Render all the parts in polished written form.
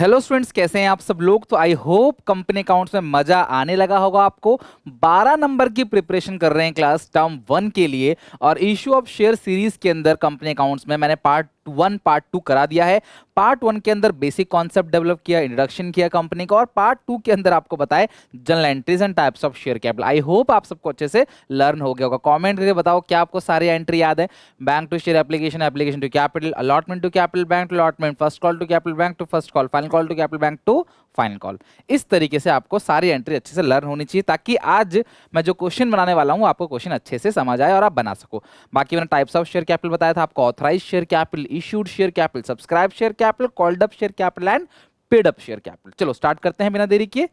Hello students, कैसे हैं आप सब लोग। तो आई होप कंपनी अकाउंट्स में मजा आने लगा होगा आपको। 12 नंबर की प्रिपरेशन कर रहे हैं क्लास टर्म 1 के लिए, और इशू ऑफ शेयर सीरीज के अंदर कंपनी अकाउंट्स में मैंने पार्ट 1 पार्ट 2 करा दिया है। पार्ट 1 के अंदर बेसिक कॉन्सेप्ट डेवलप किया, इंट्रोडक्शन किया कंपनी का, और पार्ट 2 के अंदर आपको बताए general entries and types of share capital. I hope आप सबको अच्छे से लर्न हो गया होगा। कमेंट करके बताओ क्या आपको सारी एंट्री याद है। Bank to share application, application to capital, allotment to capital bank to allotment, first call to capital bank to first call, final call to capital bank to final call. इस तरीके से आपको सारी एंट्री अच्छे से learn होनी चाहिए, ताकि आज मैं जो क्वेश्चन बनाने वाला हूं आपको क्वेश्चन अच्छे से समझ आए और आप बना सको। बाकी मैंने टाइप्स ऑफ शेयर कैपिटल बताया था आपको, authorise share capital, issued share capital, subscribe share capital, called up share capital and paid up share capital. चलो स्टार्ट करते हैं बिना देरी किए।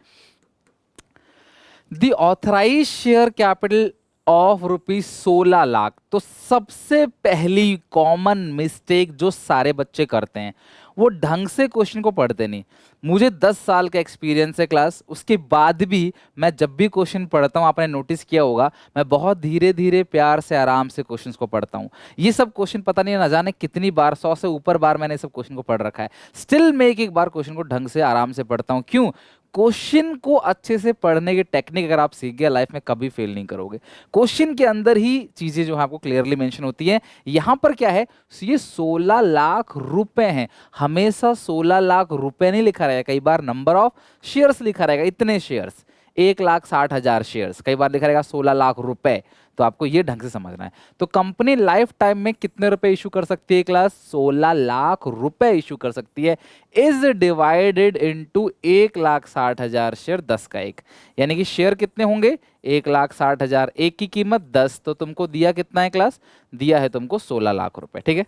The authorise share capital of rupees 16 lakh. तो सबसे पहली कॉमन मिस्टेक जो सारे बच्चे करते हैं, वो ढंग से क्वेश्चन को पढ़ते नहीं। मुझे 10 साल का एक्सपीरियंस है क्लास, उसके बाद भी मैं जब भी क्वेश्चन पढ़ता हूँ, आपने नोटिस किया होगा, मैं बहुत धीरे धीरे प्यार से आराम से क्वेश्चंस को पढ़ता हूँ। ये सब क्वेश्चन पता नहीं ना जाने कितनी बार, 100 से ऊपर बार मैंने सब क्वेश्चन को पढ़ रखा है। स्टिल मैं एक एक बार क्वेश्चन को ढंग से आराम से पढ़ता हूँ। क्यों? क्वेश्चन को अच्छे से पढ़ने की टेक्निक अगर आप सीख गए, लाइफ में कभी फेल नहीं करोगे। क्वेश्चन के अंदर ही चीजें जो है आपको क्लियरली मेंशन होती हैं। यहां पर क्या है, ये 16 लाख रुपए हैं। हमेशा 16 लाख रुपए नहीं लिखा रहेगा, कई बार नंबर ऑफ शेयर्स लिखा रहेगा, इतने शेयर्स, 1,60,000 शेयर्स, कई बार लिखा रहेगा 16 लाख रुपए। तो आपको ये ढंग से समझना है। तो कंपनी लाइफ टाइम में कितने रुपए इशू कर सकती है क्लास? 16 लाख रुपए इशू कर सकती है। इज डिवाइडेड इनटू 1,60,000 शेयर, 10 का एक, यानी कि शेयर कितने होंगे? 1,60,000, एक की कीमत 10, तो तुमको दिया कितना है क्लास? दिया है तुमको 16 लाख रुपए। ठीक है,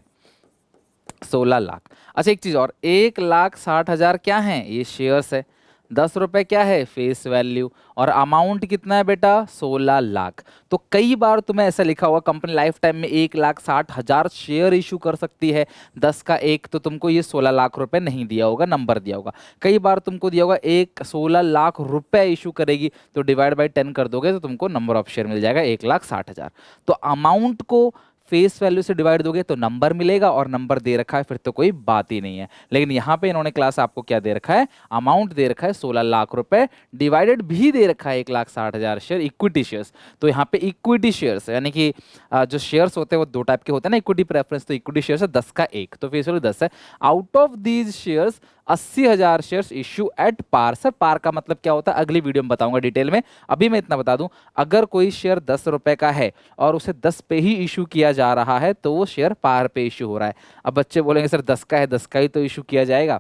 16 लाख। अच्छा एक चीज और, 1,60,000 क्या है? ये शेयर्स है। 10 रुपए क्या है? Face value. और अमाउंट कितना है बेटा? 16 लाख। तो कई बार तुम्हें ऐसा लिखा होगा कंपनी लाइफ टाइम में 1,60,000 शेयर इशू कर सकती है, 10 का एक, तो तुमको ये 16 लाख रुपए नहीं दिया होगा, नंबर दिया होगा। कई बार तुमको दिया होगा एक 16 लाख रुपए इशू करेगी, तो डिवाइड बाई 10 कर दोगे तो तुमको नंबर ऑफ शेयर मिल जाएगा 1,60,000। तो अमाउंट को फेस वैल्यू से डिवाइड दोगे तो नंबर मिलेगा, और नंबर दे रखा है फिर तो कोई बात ही नहीं है। लेकिन यहाँ पे इन्होंने क्लास आपको क्या दे रखा है? अमाउंट दे रखा है 16 लाख रुपए, डिवाइडेड भी दे रखा है 1,60,000 शेयर, इक्विटी शेयर्स। तो यहाँ पे इक्विटी शेयर्स यानी कि जो शेयर्स होते हैं वो दो टाइप के होते हैं ना, इक्विटी प्रेफरेंस। तो इक्विटी शेयर्स है 10 का एक, तो फेस वैल्यू 10 है। Out of these shares 80,000 shares issue at par. Sir par का मतलब क्या होता है अगली वीडियो में बताऊंगा डिटेल में, अभी मैं इतना बता दूं, अगर कोई शेयर 10 रुपए का है और उसे 10 पे ही इशू किया जा रहा है, तो वो शेयर पार पे इशू हो रहा है। अब बच्चे बोलेंगे सर 10 का है, 10 का ही तो इशू किया जाएगा।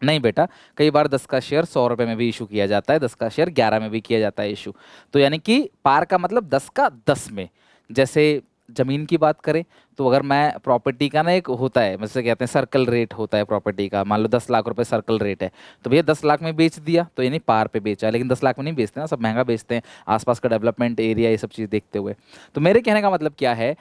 नहीं बेटा, कई बार 10 का शेयर 100 रुपए में भी इशू किया जाता है, 10 का शेयर 11 में भी किया जाता है इशू। तो यानी कि पार का मतलब 10 का 10 में। जैसे जमीन की बात करें, तो अगर मैं प्रॉपर्टी का ना एक होता है, जैसे कहते हैं सर्कल रेट होता है प्रॉपर्टी का, मान लो 10 लाख रुपए सर्कल रेट है, तो भैया 10 लाख में बेच दिया तो यानी पार पे बेचा। लेकिन 10 लाख में नहीं बेचते ना, सब महंगा बेचते हैं, आसपास का डेवलपमेंट एरिया ये सब चीज़ देखते हुए। तो मेरे कहने का मतलब क्या है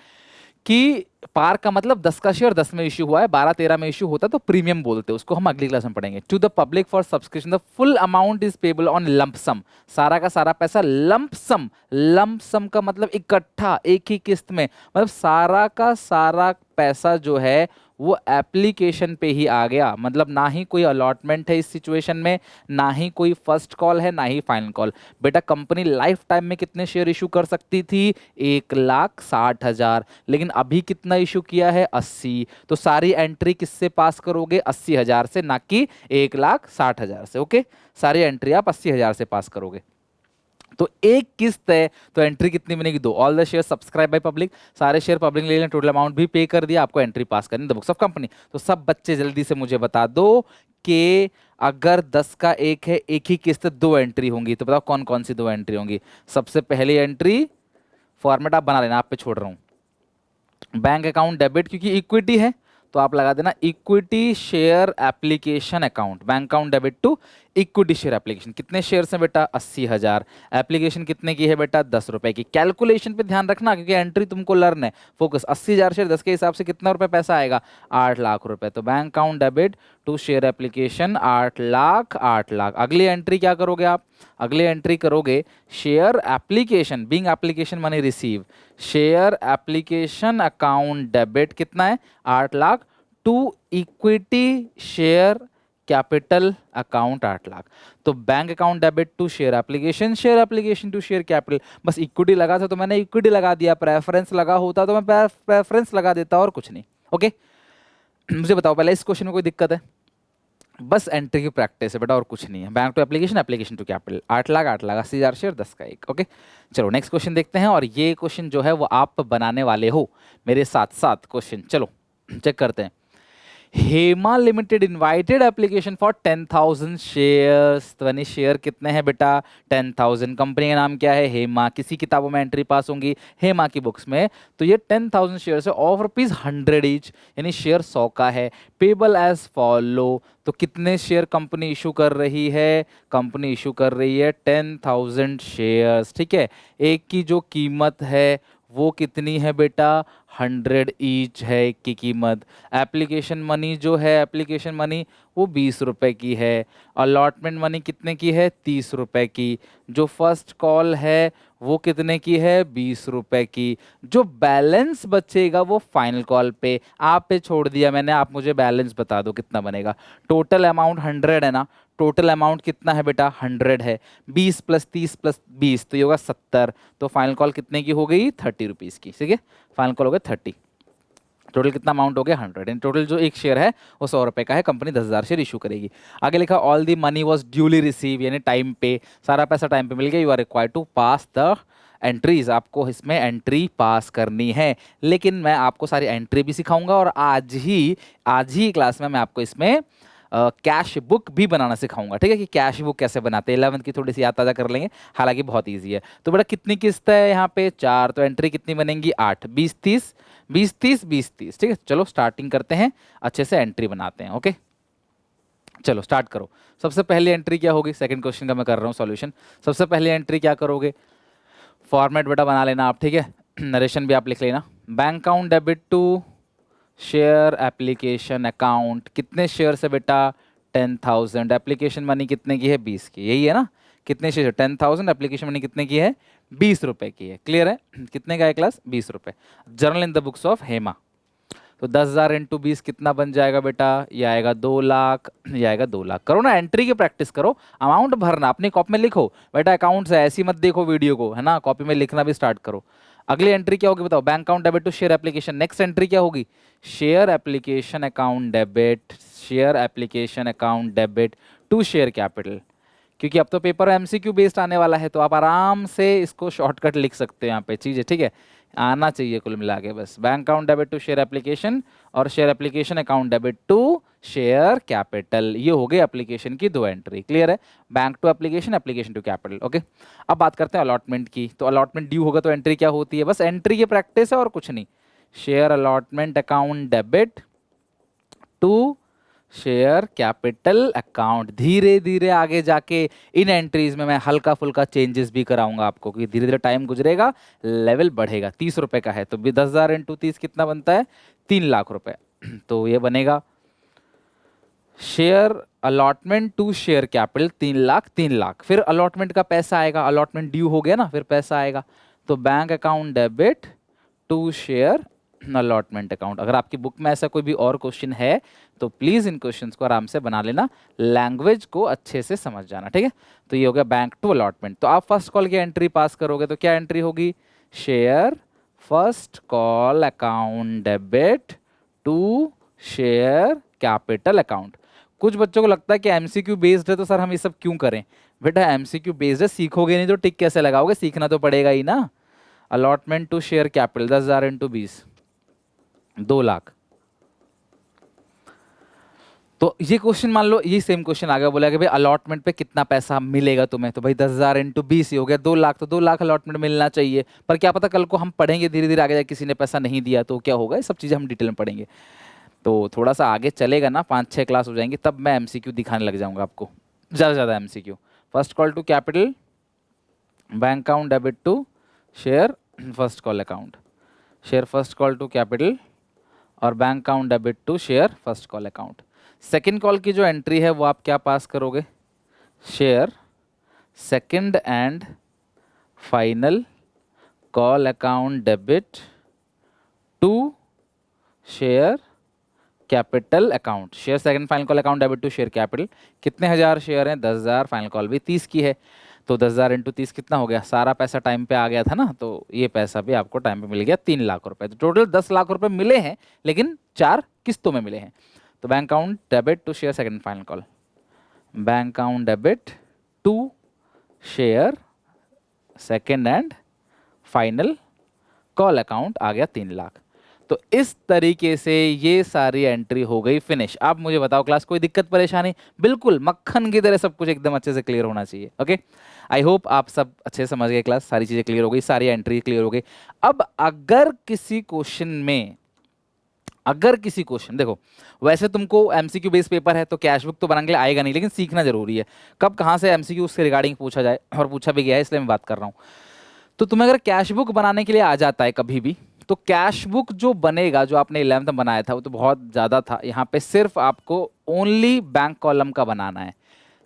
कि पार का मतलब 10 का शेयर 10 में इश्यू हुआ है, 12-13 में इश्यू होता है तो प्रीमियम बोलते हैं उसको, हम अगली क्लास में पढ़ेंगे। To the public for subscription the full amount is payable on lump sum. सारा का सारा पैसा लंप सम, लंप सम का मतलब इकट्ठा एक ही किस्त में, मतलब सारा का सारा पैसा जो है वो एप्लीकेशन पे ही आ गया। मतलब ना ही कोई अलॉटमेंट है इस सिचुएशन में, ना ही कोई फर्स्ट कॉल है, ना ही फाइनल कॉल। बेटा कंपनी लाइफ टाइम में कितने शेयर इशू कर सकती थी? 1,60,000। लेकिन अभी कितना इशू किया है? 80। तो सारी एंट्री किससे पास करोगे? 80,000 से, ना कि 1,60,000 से। ओके, सारी एंट्री आप 80,000 से पास करोगे। तो एक किस्त है तो एंट्री कितनी बनेगी? 2। All the share subscribe by public, सारे शेयर पब्लिक ले लें, टोटल अमाउंट भी पे कर दिया, आपको एंट्री पास करनी द बुक्स ऑफ कंपनी। तो सब बच्चे जल्दी से मुझे बता दो कि अगर 10 का एक है, एक ही किस्त, 2 एंट्री होंगी, तो बताओ कौन कौन सी 2 एंट्री होंगी? सबसे पहली एंट्री, फॉर्मेट आप बना लेना, आप पे छोड़ रहा हूं, बैंक अकाउंट डेबिट, क्योंकि इक्विटी है तो आप लगा देना equity share application account, bank account debit to equity share application. कितने शेयर हैं बेटा? 80,000। एप्लीकेशन कितने की है बेटा? 10 रुपए की। कैलकुलेशन पे ध्यान रखना क्योंकि एंट्री तुमको लर्न है, फोकस। 80,000 शेयर 10 के हिसाब से कितना रुपए पैसा आएगा? 8 लाख रुपए। तो bank account debit to share application 8 lakh, 8 lakh. अगली एंट्री क्या करोगे आप? अगली एंट्री करोगे share application, being application money receive, share application account debit कितना है? 8 lakh to equity share capital account 8 lakh. तो bank account debit to share application to share capital, बस इक्विटी लगा था तो मैंने इक्विटी लगा दिया, प्रेफरेंस लगा होता तो मैं प्रेफरेंस लगा देता और कुछ नहीं। ओके मुझे बताओ पहले इस क्वेश्चन में कोई दिक्कत है? बस एंट्री की प्रैक्टिस है बेटा और कुछ नहीं है। Bank to application to capital 8 lakh 80,000 share 10 का एक। ओके चलो नेक्स्ट क्वेश्चन देखते हैं, और ये क्वेश्चन जो है वो आप बनाने वाले हो मेरे साथ साथ क्वेश्चन। चलो चेक करते हैं। Hema limited invited application for 10,000 shares. तो यानी शेयर कितने हैं बेटा? 10,000। कंपनी का नाम क्या है? हेमा। किसी किताबों में एंट्री पास होंगी? हेमा की बुक्स में। तो ये 10,000 शेयर्स है ऑफ ₹100 ईच, यानी शेयर 100 का है। पेबल एज फॉलो, तो कितने शेयर कंपनी इशू कर रही है? कंपनी इशू कर रही है 10,000 शेयर्स। ठीक है, एक की जो कीमत है वो कितनी है बेटा? 100 ईच है एक की कीमत। एप्लीकेशन मनी जो है, एप्लीकेशन मनी वो 20 रुपए की है। अलॉटमेंट मनी कितने की है? 30 रुपए की। जो फर्स्ट कॉल है वो कितने की है? 20 रुपए की। जो बैलेंस बचेगा वो फाइनल कॉल पे आप पे छोड़ दिया मैंने, आप मुझे बैलेंस बता दो कितना बनेगा। टोटल अमाउंट 100 है ना, टोटल अमाउंट कितना है बेटा? 100 है। 20 प्लस 30 प्लस 20 तो ये होगा 70। तो फाइनल कॉल कितने की हो गई? 30 रुपीज़ की। ठीक है, फाइनल कॉल हो गया 30। टोटल कितना अमाउंट हो गया? 100। इन टोटल जो एक शेयर है वो 100 रुपए का है, कंपनी 10,000 शेयर इशू करेगी। आगे लिखा all the money was duly receive, यानी टाइम पे, सारा पैसा टाइम पे मिल गया। You are required to pass the entries, आपको इसमें एंट्री पास करनी है। लेकिन मैं आपको सारी एंट्री भी सिखाऊंगा और आज ही क्लास में मैं आपको इसमें कैश बुक भी बनाना सिखाऊंगा। ठीक है, कि कैश बुक कैसे बनाते हैं, 11th की थोड़ी सी याद ताज़ा कर लेंगे, हालांकि बहुत ईजी है। तो बेटा कितनी किस्त है यहाँ पे? 4। तो एंट्री कितनी बनेंगी? 8। 20 30 20 30 20 30। ठीक है, चलो स्टार्टिंग करते हैं, अच्छे से एंट्री बनाते हैं। ओके चलो स्टार्ट करो। सबसे पहली एंट्री क्या होगी? सेकंड क्वेश्चन का मैं कर रहा हूँ सॉल्यूशन। सबसे पहली एंट्री क्या करोगे? फॉर्मेट बेटा बना लेना आप। ठीक है, नरेशन भी आप लिख लेना। Bank account debit to share application account. कितने शेयर है बेटा? 10,000। एप्लीकेशन मनी कितने की है? 20 की। यही है ना? कितने शेयर? 10,000। एप्लीकेशन मनी कितने की है? 20 रुपए की है। क्लियर है? कितने का है क्लास? 20 रुपए। Journal in the books of Hema. तो 10,000 इंटू 20 कितना बन जाएगा बेटा? ये आएगा 2 लाख, ये आएगा 2 लाख। करो ना, एंट्री की प्रैक्टिस करो, अमाउंट भरना अपनी कॉपी में लिखो बेटा। अकाउंट्स है, ऐसी मत देखो वीडियो को, है ना, कॉपी में लिखना भी स्टार्ट करो। अगली एंट्री क्या होगी बताओ? Bank account debit to share application. Next entry क्या होगी? Share application account debit, share application account debit to share capital. क्योंकि अब तो पेपर एमसीक्यू बेस्ड आने वाला है, तो आप आराम से इसको शॉर्टकट लिख सकते हो यहाँ पे चीज़ें। ठीक है, आना चाहिए कुल मिला के बस। Bank account debit to share application और share application account debit to share capital, ये हो गई एप्लीकेशन की 2 एंट्री। क्लियर है? Bank to application, application to capital. Okay अब बात करते हैं अलॉटमेंट की। तो अलॉटमेंट ड्यू होगा तो एंट्री क्या होती है? बस एंट्री की प्रैक्टिस है और कुछ नहीं। Share allotment account debit to share capital account. धीरे धीरे आगे जाके इन एंट्रीज में मैं हल्का फुल्का चेंजेस भी कराऊंगा आपको, कि धीरे धीरे टाइम गुजरेगा, लेवल बढ़ेगा। 30 रुपए का है तो 10,000 इंटू 30 कितना बनता है? 3 लाख रुपए। तो ये बनेगा share allotment to share capital 3 lakh 3 lakh. फिर अलॉटमेंट का पैसा आएगा, अलॉटमेंट ड्यू हो गया ना, फिर पैसा आएगा। तो bank account debit to share allotment account. अगर आपकी बुक में ऐसा कोई भी और क्वेश्चन है तो प्लीज इन क्वेश्चंस को आराम से बना लेना, लैंग्वेज को अच्छे से समझ जाना। ठीक है, तो ये हो गया बैंक टू अलॉटमेंट। तो आप फर्स्ट कॉल की एंट्री पास करोगे तो क्या एंट्री होगी? Share first call account debit to share capital account. कुछ बच्चों को लगता है कि एमसीक्यू बेस्ड है तो सर हम ये सब क्यों करें? बेटा एमसीक्यू बेस्ड है, सीखोगे नहीं तो टिक कैसे लगाओगे? सीखना तो पड़ेगा ही ना। Allotment to share capital 10,000 into 20 2 lakh. तो ये क्वेश्चन मान लो, ये सेम क्वेश्चन आ गया, बोला कि भाई अलॉटमेंट पे कितना पैसा मिलेगा तुम्हें? तो भाई 10,000 इंटू 20 ही हो गया 2 लाख। तो 2 लाख अलॉटमेंट मिलना चाहिए, पर क्या पता कल को हम पढ़ेंगे धीरे धीरे आगे जाए किसी ने पैसा नहीं दिया तो क्या होगा, ये सब चीज़ें हम डिटेल में पढ़ेंगे। तो थोड़ा सा आगे चलेगा ना, 5-6 क्लास हो जाएंगी तब मैं एमसीक्यू दिखाने लग जाऊंगा आपको, ज़्यादा से ज़्यादा MCQ. First call to capital, bank account debit to share first call account, share first call to capital और bank account debit to share first call account. Second call की जो एंट्री है वो आप क्या पास करोगे? Share second and final call account debit to share capital account, share second final call account debit to share capital. कितने हजार share हैं? 10,000। फाइनल कॉल भी 30 की है, तो 10,000 इंटू 30 कितना हो गया? सारा पैसा टाइम पे आ गया था ना, तो ये पैसा भी आपको टाइम पे मिल गया 3 लाख रुपए। तो टोटल 10 लाख रुपए मिले हैं, लेकिन 4 किस्तों में मिले हैं। तो bank account debit to share second final call, bank account debit to share second and final call account आ गया 3 लाख। तो इस तरीके से ये सारी एंट्री हो गई फिनिश। अब मुझे बताओ क्लास, कोई दिक्कत परेशानी? बिल्कुल मक्खन की तरह सब कुछ एकदम अच्छे से क्लियर होना चाहिए। ओके, आई होप आप सब अच्छे से समझ गए क्लास, सारी चीजें क्लियर हो गई, सारी एंट्री क्लियर हो गई। अब अगर किसी क्वेश्चन में, अगर किसी क्वेश्चन, देखो वैसे तुमको एमसीक्यू बेस पेपर है तो कैश बुक तो बनाने के लिए आएगा नहीं, लेकिन सीखना जरूरी है कब कहाँ से एमसीक्यू उसके रिगार्डिंग पूछा जाए, और पूछा भी गया है इसलिए मैं बात कर रहा हूँ। तो तुम्हें अगर कैश बुक बनाने के लिए आ जाता है कभी भी, तो कैश बुक जो बनेगा, जो आपने 11th में बनाया था वो तो बहुत ज़्यादा था। यहाँ पे सिर्फ आपको ओनली बैंक कॉलम का बनाना है।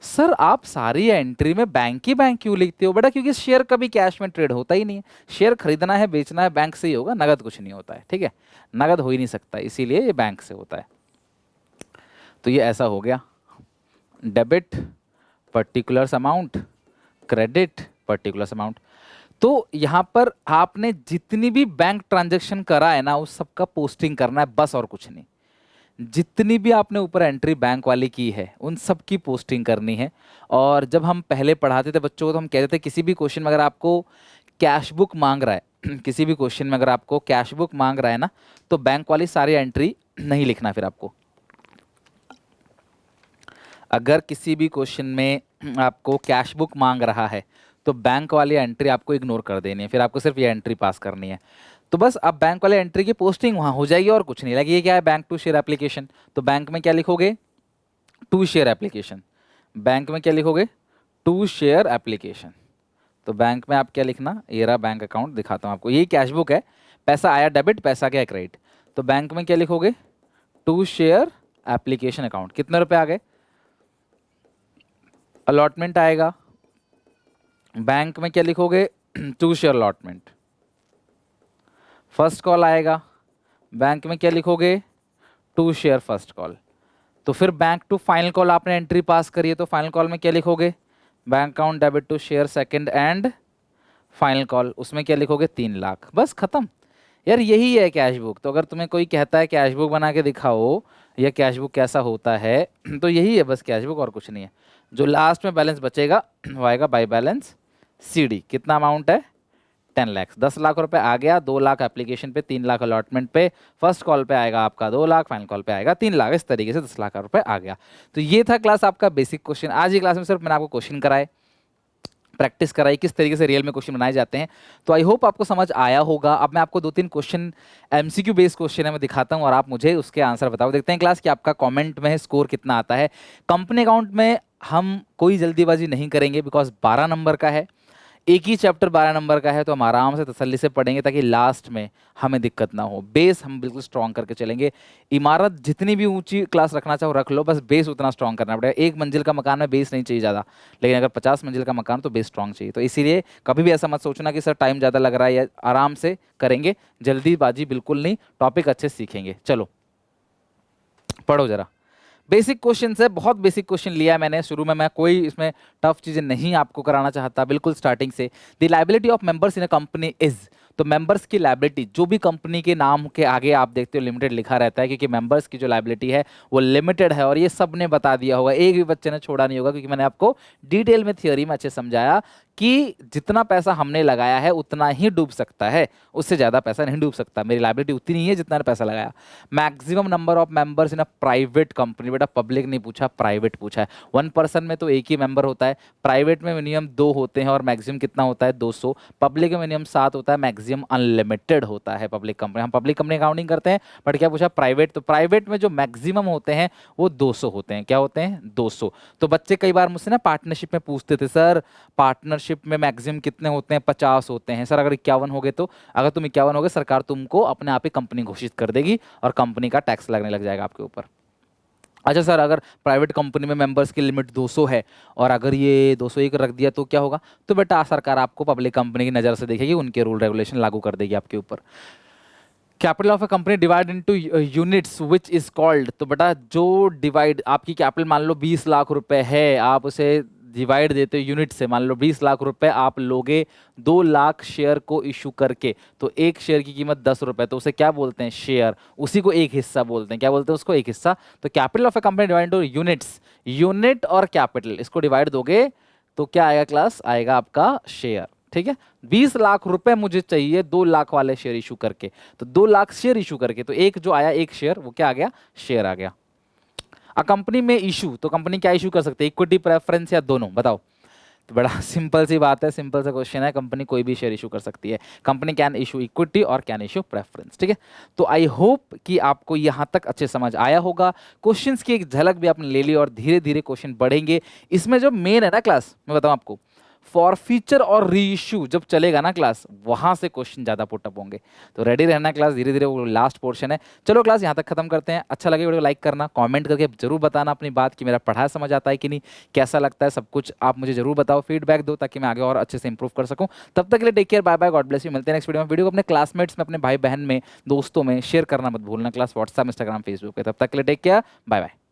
सर आप सारी एंट्री में बैंक ही बैंक क्यों लिखते हो? बेटा क्योंकि शेयर कभी कैश में ट्रेड होता ही नहीं है। शेयर खरीदना है बेचना है बैंक से ही होगा, नगद कुछ नहीं होता है। ठीक है, नगद हो ही नहीं सकता, इसीलिए ये बैंक से होता है। तो ये ऐसा हो गया, debit particular amount, credit particular amount. तो यहाँ पर आपने जितनी भी बैंक ट्रांजैक्शन करा है ना, उस सबका पोस्टिंग करना है बस, और कुछ नहीं। जितनी भी आपने ऊपर एंट्री बैंक वाली की है उन सब की पोस्टिंग करनी है। और जब हम पहले पढ़ाते थे बच्चों को तो हम कहते थे किसी भी क्वेश्चन में अगर आपको कैश बुक मांग रहा है किसी भी क्वेश्चन में अगर आपको कैश बुक मांग रहा है ना, तो बैंक वाली सारी एंट्री नहीं लिखना। फिर आपको अगर किसी भी क्वेश्चन में आपको कैश बुक मांग रहा है तो बैंक वाली एंट्री आपको इग्नोर कर देनी है, फिर आपको सिर्फ ये एंट्री पास करनी है। तो बस अब बैंक वाले एंट्री की पोस्टिंग वहाँ हो जाएगी और कुछ नहीं। लगे ये क्या है? Bank to share application. तो बैंक में क्या लिखोगे? To share application. बैंक में क्या लिखोगे? To share application. तो बैंक में आप क्या लिखना? ये रहा बैंक अकाउंट, दिखाता हूँ आपको, यही कैश बुक है। पैसा आया डेबिट, पैसा गया क्रेडिट। तो बैंक में क्या लिखोगे? To share application account. कितने रुपए आ गए? अलॉटमेंट आएगा। बैंक में क्या लिखोगे? To share allotment. First call आएगा, बैंक में क्या लिखोगे? To share first call. तो फिर बैंक टू फाइनल कॉल आपने एंट्री पास करी है, तो फाइनल कॉल में क्या लिखोगे? Bank account debit to share second and final call. उसमें क्या लिखोगे? 3 लाख। बस खत्म यार, यही है कैश बुक। तो अगर तुम्हें कोई कहता है कैश बुक बना के दिखाओ या कैश बुक कैसा होता है तो यही है बस कैश बुक, और कुछ नहीं है। जो लास्ट में बैलेंस बचेगा वो आएगा बाय बैलेंस सीडी। कितना अमाउंट है? 10 लाख। 10 लाख रुपए आ गया, 2 लाख एप्लीकेशन पे, 3 लाख अलॉटमेंट पे। फर्स्ट कॉल पे आएगा आपका 2 लाख, फाइनल कॉल पे आएगा 3 लाख। इस तरीके से 10 लाख रुपए आ गया। तो ये था क्लास आपका बेसिक क्वेश्चन। आज की क्लास में सिर्फ मैंने आपको क्वेश्चन कराए, प्रैक्टिस कराई किस तरीके से रियल में क्वेश्चन बनाए जाते हैं। तो आई होप आपको समझ आया होगा। अब मैं आपको 2-3 क्वेश्चन एमसीक्यू बेस्ड क्वेश्चन है मैं दिखाता हूं और आप मुझे उसके आंसर बताओ। देखते हैं क्लास कि आपका कमेंट में स्कोर कितना आता है। कंपनी अकाउंट में हम कोई जल्दीबाजी नहीं करेंगे बिकॉज 12 नंबर का है, एक ही चैप्टर 12 नंबर का है, तो हम आराम से तसल्ली से पढ़ेंगे ताकि लास्ट में हमें दिक्कत ना हो। बेस हम बिल्कुल स्ट्रॉन्ग करके चलेंगे। इमारत जितनी भी ऊंची क्लास रखना चाहो रख लो, बस बेस उतना स्ट्रॉन्ग करना पड़ेगा। 1 मंजिल का मकान में बेस नहीं चाहिए ज़्यादा, लेकिन अगर 50 मंजिल का मकान तो बेस स्ट्रॉन्ग चाहिए। तो इसीलिए कभी भी ऐसा मत सोचना कि सर टाइम ज़्यादा लग रहा है, या आराम से करेंगे, जल्दीबाजी बिल्कुल नहीं, टॉपिक अच्छे से सीखेंगे। चलो पढ़ो जरा। बेसिक क्वेश्चन है, बहुत बेसिक क्वेश्चन लिया है मैंने शुरू में, मैं कोई इसमें टफ चीजें नहीं आपको कराना चाहता, बिल्कुल स्टार्टिंग से। The liability of members in a company is, तो मेंबर्स की लाइबिलिटी, जो भी कंपनी के नाम के आगे आप देखते हो लिमिटेड लिखा रहता है, क्योंकि मेंबर्स की जो लाइबिलिटी है वो लिमिटेड है। और ये सब ने बता दिया होगा, एक भी बच्चे ने छोड़ा नहीं होगा, क्योंकि मैंने आपको डिटेल में थियोरी में अच्छे समझाया कि जितना पैसा हमने लगाया है उतना ही डूब सकता है, उससे ज़्यादा पैसा नहीं डूब सकता। मेरी लाइबिलिटी उतनी ही है जितना पैसा लगाया। Maximum number of members in a private company, बेटा पब्लिक नहीं पूछा, प्राइवेट पूछा है। 1 पर्सन में तो एक ही मेंबर होता है, प्राइवेट में मिनिमम 2 होते हैं और मैक्सिमम कितना होता है? 200। पब्लिक में मिनिमम 7 होता है, मैक्सिमम अनलिमिटेड होता है पब्लिक कंपनी। हम पब्लिक कंपनी काउंटिंग करते हैं, बट क्या पूछा? प्राइवेट। तो प्राइवेट में जो मैक्सिमम होते हैं वो 200 होते हैं। क्या होते हैं? 200। तो बच्चे कई बार मुझसे ना पार्टनरशिप में पूछते थे, सर पार्टनरशिप में मैक्सिमम कितने होते हैं? 50 होते हैं। सर अगर 51 हो गए तो? अगर तुम 51 हो गए, सरकार तुमको अपने आप ही कंपनी घोषित कर देगी और कंपनी का टैक्स लगने लग जाएगा आपके ऊपर। अच्छा सर, अगर प्राइवेट कंपनी में मेंबर्स की लिमिट 200 है और अगर ये 201 रख दिया तो क्या होगा? तो बेटा सरकार आपको पब्लिक कंपनी की नज़र से देखेगी, उनके रूल रेगुलेशन लागू कर देगी आपके ऊपर। Capital of a company divide into units which is called, तो बेटा जो डिवाइड आपकी कैपिटल मान लो 20 लाख रुपए है, आप उसे डिवाइड देते हो यूनिट से, मान लो 20 लाख रुपए आप लोगे 2 लाख शेयर को इशू करके, तो एक शेयर की कीमत 10 रुपए, तो उसे क्या बोलते हैं? शेयर। उसी को एक हिस्सा बोलते हैं, क्या बोलते हैं उसको? एक हिस्सा। तो capital of a company divide into units, unit और कैपिटल इसको डिवाइड दोगे तो क्या आएगा क्लास? आएगा आपका शेयर। ठीक है, 20 लाख रुपए मुझे चाहिए 2 लाख वाले शेयर इशू करके, तो 2 लाख शेयर इशू करके, तो एक जो आया एक शेयर, वो क्या आ गया? शेयर आ गया। अ कंपनी में इशू, तो कंपनी क्या इशू कर सकते हैं? इक्विटी, प्रेफरेंस या दोनों? बताओ। तो बड़ा सिंपल सी बात है, सिंपल सा क्वेश्चन है, कंपनी कोई भी शेयर इशू कर सकती है। कंपनी कैन इशू इक्विटी और कैन इशू प्रेफरेंस। ठीक है, तो आई होप कि आपको यहां तक अच्छे समझ आया होगा। क्वेश्चंस की एक झलक भी आपने ले ली और धीरे धीरे क्वेश्चन बढ़ेंगे। इसमें जो मेन है ना क्लास, मैं बताऊं आपको, फॉर फीचर और री इशू जब चलेगा ना क्लास, वहां से क्वेश्चन ज्यादा पुटअप होंगे। तो रेडी रहना क्लास, धीरे धीरे वो लास्ट पोर्शन है। चलो क्लास यहां तक खत्म करते हैं। अच्छा लगे वीडियो लाइक करना, कमेंट करके जरूर बताना अपनी बात कि मेरा पढ़ाया समझ आता है कि नहीं, कैसा लगता है, सब कुछ आप मुझे जरूर बताओ, फीडबैक दो ताकि मैं आगे और अच्छे से इंप्रूव कर सकूं। तब तक के लिए take care, bye bye, God bless you. मिलते हैं नेक्स्ट वीडियो में। वीडियो को अपने क्लासमेट्स में, अपने भाई बहन में, दोस्तों में शेयर करना मत भूलना क्लास, व्हाट्सएप, इंस्टाग्राम, फेसबुक पे। तब तक के लिए टेक केयर, बाय बाय।